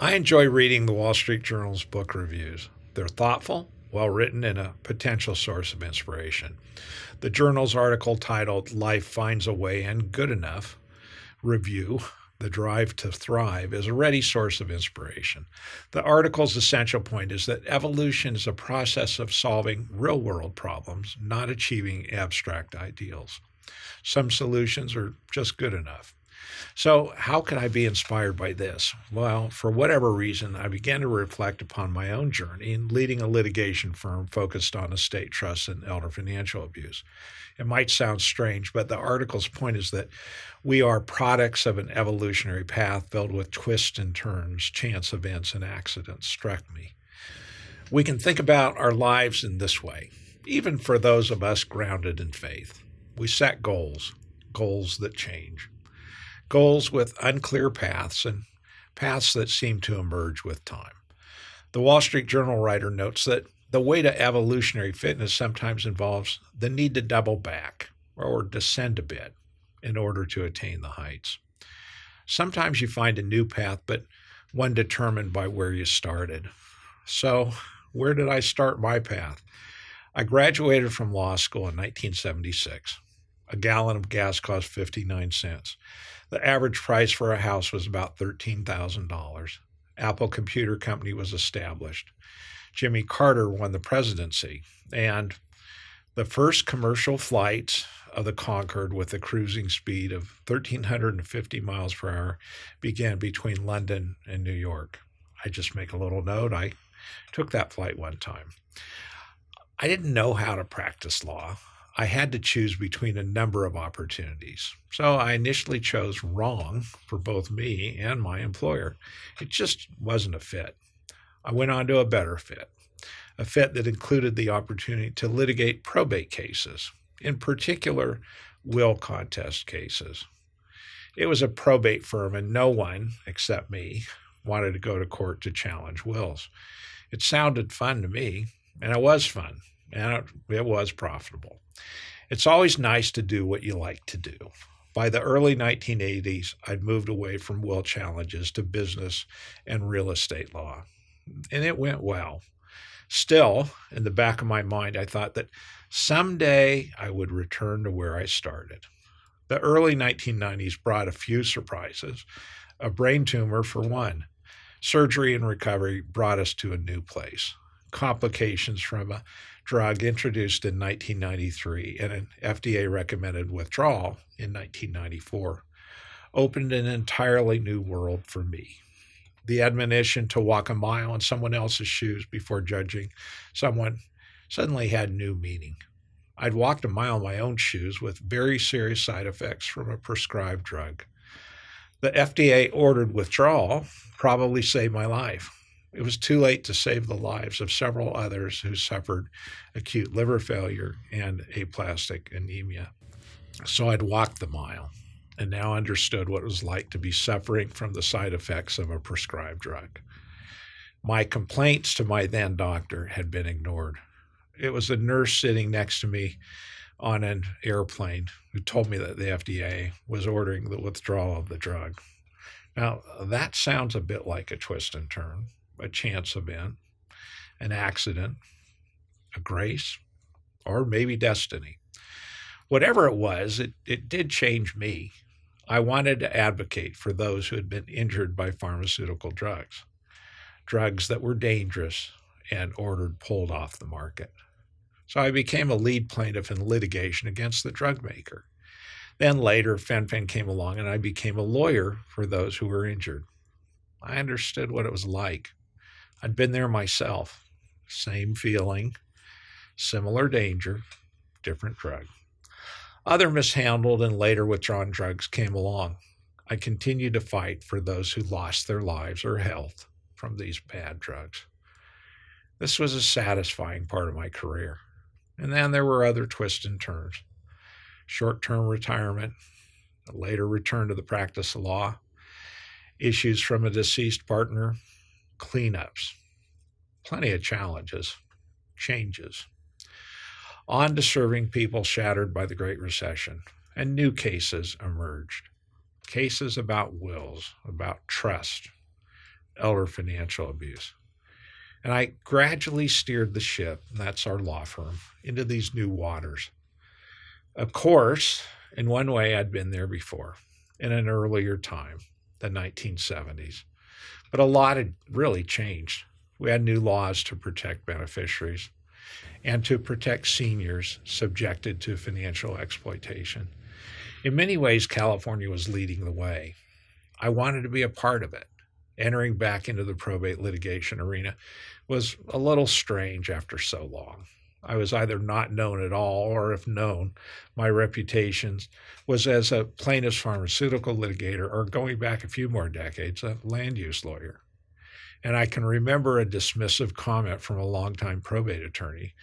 I enjoy reading the Wall Street Journal's book reviews. They're thoughtful, well written, and a potential source of inspiration. The journal's article titled Life Finds a Way and Good Enough review, The Drive to Thrive, is a ready source of inspiration. The article's essential point is that evolution is a process of solving real-world problems, not achieving abstract ideals. Some solutions are just good enough. So, how can I be inspired by this? Well, for whatever reason, I began to reflect upon my own journey in leading a litigation firm focused on estate trusts and elder financial abuse. It might sound strange, but the article's point is that we are products of an evolutionary path filled with twists and turns, chance events, and accidents. Struck me. We can think about our lives in this way, even for those of us grounded in faith. We set goals that change. Goals with unclear paths and paths that seem to emerge with time. The Wall Street Journal writer notes that the way to evolutionary fitness sometimes involves the need to double back or descend a bit in order to attain the heights. Sometimes you find a new path, but one determined by where you started. So, where did I start my path? I graduated from law school in 1976. A gallon of gas cost 59 cents. The average price for a house was about $13,000. Apple Computer Company was established. Jimmy Carter won the presidency, and the first commercial flights of the Concorde with a cruising speed of 1,350 miles per hour began between London and New York. I just make a little note. I took that flight one time. I didn't know how to practice law. I had to choose between a number of opportunities. So I initially chose wrong for both me and my employer. It just wasn't a fit. I went on to a better fit, a fit that included the opportunity to litigate probate cases, in particular, will contest cases. It was a probate firm, and no one, except me, wanted to go to court to challenge wills. It sounded fun to me, and it was fun, and it was profitable. It's always nice to do what you like to do. By the early 1980s, I'd moved away from will challenges to business and real estate law, and it went well. Still, in the back of my mind, I thought that someday I would return to where I started. The early 1990s brought a few surprises. A brain tumor, for one. Surgery and recovery brought us to a new place. Complications from a drug introduced in 1993 and an FDA-recommended withdrawal in 1994 opened an entirely new world for me. The admonition to walk a mile in someone else's shoes before judging someone suddenly had new meaning. I'd walked a mile in my own shoes with very serious side effects from a prescribed drug. The FDA-ordered withdrawal probably saved my life. It was too late to save the lives of several others who suffered acute liver failure and aplastic anemia. So I'd walked the mile and now understood what it was like to be suffering from the side effects of a prescribed drug. My complaints to my then doctor had been ignored. It was a nurse sitting next to me on an airplane who told me that the FDA was ordering the withdrawal of the drug. Now, that sounds a bit like a twist and turn, a chance event, an accident, a grace, or maybe destiny. Whatever it was, it did change me. I wanted to advocate for those who had been injured by pharmaceutical drugs that were dangerous and ordered pulled off the market. So I became a lead plaintiff in litigation against the drug maker. Then later, FenFen came along and I became a lawyer for those who were injured. I understood what it was like. I'd been there myself. Same feeling, similar danger, different drug. Other mishandled and later withdrawn drugs came along. I continued to fight for those who lost their lives or health from these bad drugs. This was a satisfying part of my career. And then there were other twists and turns. Short-term retirement, a later return to the practice of law, issues from a deceased partner, cleanups, plenty of challenges, changes. On to serving people shattered by the Great Recession, and new cases emerged. Cases about wills, about trust, elder financial abuse. And I gradually steered the ship, and that's our law firm, into these new waters. Of course, in one way, I'd been there before, in an earlier time, the 1970s. But a lot had really changed. We had new laws to protect beneficiaries and to protect seniors subjected to financial exploitation. In many ways, California was leading the way. I wanted to be a part of it. Entering back into the probate litigation arena was a little strange after so long. I was either not known at all, or if known, my reputation was as a plaintiff's pharmaceutical litigator, or going back a few more decades, a land use lawyer. And I can remember a dismissive comment from a longtime probate attorney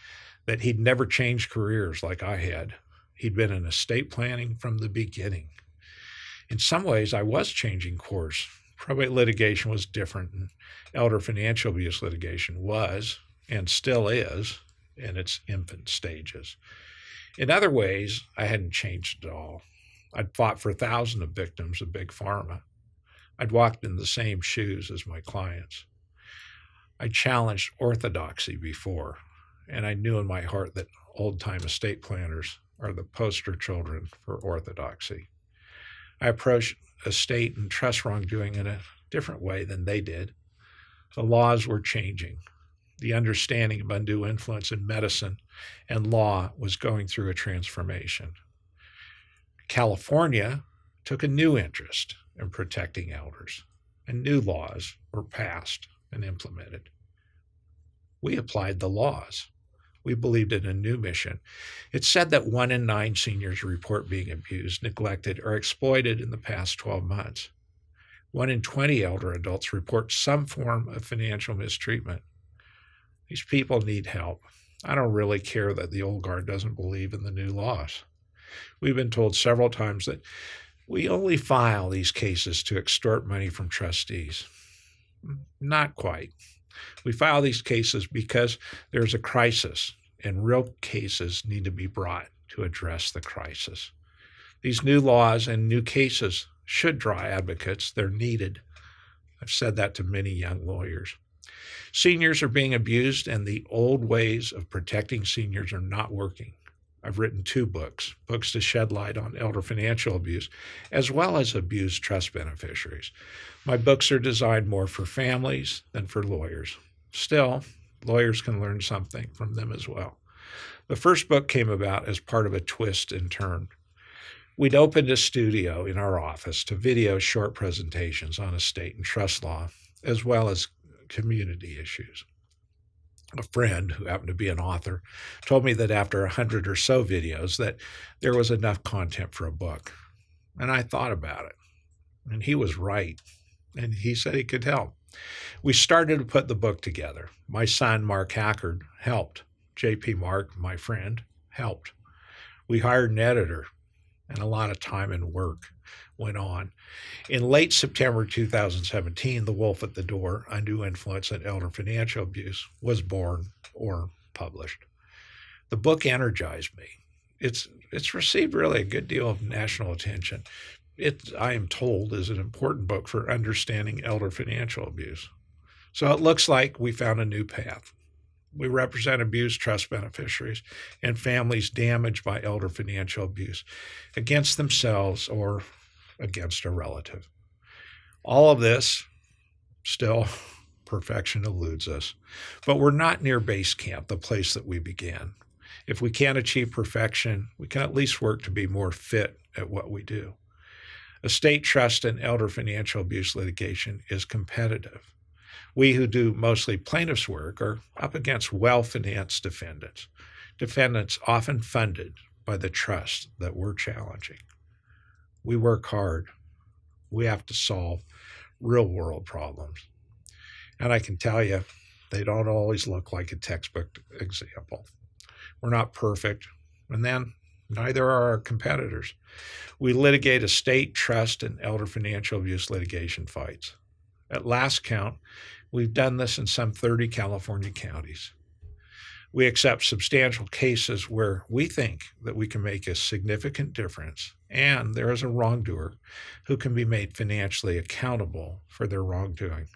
that he'd never changed careers like I had. He'd been in estate planning from the beginning. In some ways, I was changing course. Probate litigation was different, and elder financial abuse litigation was, and still is, in its infant stages. In other ways, I hadn't changed at all. I'd fought for thousands of victims of Big Pharma. I'd walked in the same shoes as my clients. I challenged orthodoxy before, and I knew in my heart that old-time estate planners are the poster children for orthodoxy. I approached estate and trust wrongdoing in a different way than they did. The laws were changing. The understanding of undue influence in medicine and law was going through a transformation. California took a new interest in protecting elders, and new laws were passed and implemented. We applied the laws. We believed in a new mission. It said that 1 in 9 seniors report being abused, neglected, or exploited in the past 12 months. 1 in 20 elder adults report some form of financial mistreatment. These people need help. I don't really care that the old guard doesn't believe in the new laws. We've been told several times that we only file these cases to extort money from trustees. Not quite. We file these cases because there's a crisis, and real cases need to be brought to address the crisis. These new laws and new cases should draw advocates. They're needed. I've said that to many young lawyers. Seniors are being abused, and the old ways of protecting seniors are not working. I've written 2 books to shed light on elder financial abuse, as well as abused trust beneficiaries. My books are designed more for families than for lawyers. Still, lawyers can learn something from them as well. The first book came about as part of a twist and turn. We'd opened a studio in our office to video short presentations on estate and trust law, as well as community issues. A friend who happened to be an author told me that after 100 or so videos that there was enough content for a book. And I thought about it. And he was right. And he said he could help. We started to put the book together. My son, Mark Hackard, helped. J.P. Mark, my friend, helped. We hired an editor, and a lot of time and work went on. In late September 2017, The Wolf at the Door, Undue Influence and Elder Financial Abuse, was born or published. The book energized me. It's received really a good deal of national attention. It, I am told, is an important book for understanding elder financial abuse. So it looks like we found a new path. We represent abused trust beneficiaries and families damaged by elder financial abuse against themselves or against a relative. All of this, still, perfection eludes us. But we're not near base camp, the place that we began. If we can't achieve perfection, we can at least work to be more fit at what we do. Estate trust and elder financial abuse litigation is competitive. We who do mostly plaintiff's work are up against well-financed defendants, defendants often funded by the trust that we're challenging. We work hard. We have to solve real-world problems. And I can tell you, they don't always look like a textbook example. We're not perfect, and then neither are our competitors. We litigate estate, trust, and elder financial abuse litigation fights. At last count, we've done this in some 30 California counties. We accept substantial cases where we think that we can make a significant difference, and there is a wrongdoer who can be made financially accountable for their wrongdoing.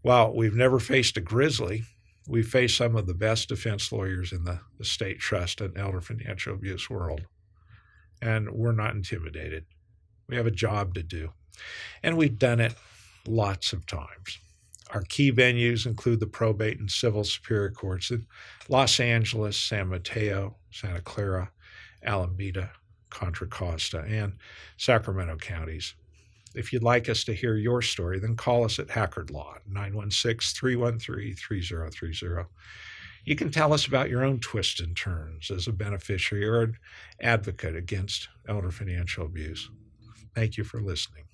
While we've never faced a grizzly, we face some of the best defense lawyers in the estate trust and elder financial abuse world. And we're not intimidated. We have a job to do. And we've done it lots of times. Our key venues include the probate and civil superior courts in Los Angeles, San Mateo, Santa Clara, Alameda, Contra Costa, and Sacramento counties. If you'd like us to hear your story, then call us at Hackard Law, 916-313-3030. You can tell us about your own twists and turns as a beneficiary or an advocate against elder financial abuse. Thank you for listening.